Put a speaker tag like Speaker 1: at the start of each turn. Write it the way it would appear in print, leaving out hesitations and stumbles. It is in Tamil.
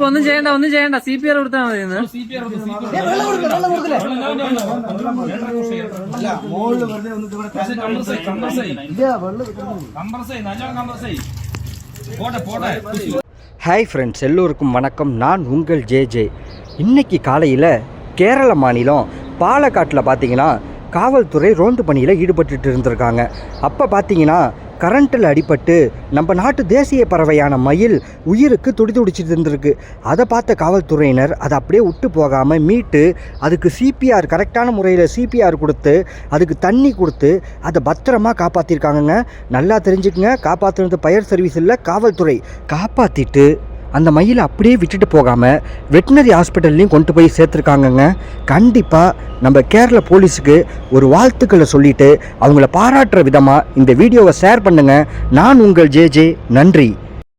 Speaker 1: ഒന്നും ചെയ്യണ്ട CPR കൊടുത്താൽ മതി.
Speaker 2: ஹாய் ஃப்ரெண்ட்ஸ், எல்லோருக்கும் வணக்கம். நான் உங்கள் ஜே. இன்னைக்கு காலையில் கேரள மாநிலம் பாலக்காட்டில் பார்த்தீங்கன்னா காவல்துறை ரோந்து பணியில் ஈடுபட்டு இருந்திருக்காங்க. அப்போ பார்த்தீங்கன்னா கரண்ட்டில் அடிபட்டு நம்ம நாட்டு தேசிய பறவையான மயில் உயிருக்கு துடிச்சிட்டு இருந்திருக்கு. அதை பார்த்த காவல்துறையினர் அதை அப்படியே விட்டு போகாமல் மீட்டு அதுக்கு சிபிஆர் கரெக்டான முறையில் சிபிஆர் கொடுத்து அதுக்கு தண்ணி கொடுத்து அதை பத்திரமா காப்பாற்றிருக்காங்கங்க. நல்லா தெரிஞ்சுக்குங்க, காப்பாற்றுனது ஃபயர் சர்வீஸ் இல்லை, காவல்துறை. காப்பாற்றிட்டு அந்த மயிலை அப்படியே விட்டுட்டு போகாமல் வெட்டினரி ஹாஸ்பிட்டல்லையும் கொண்டு போய் சேர்த்துருக்காங்கங்க. கண்டிப்பாக நம்ம கேரள போலீஸுக்கு ஒரு வாழ்த்துக்களை சொல்லிவிட்டு அவங்கள பாராட்டுற விதமாக இந்த வீடியோவை ஷேர் பண்ணுங்கள். நான் உங்கள் ஜே. நன்றி.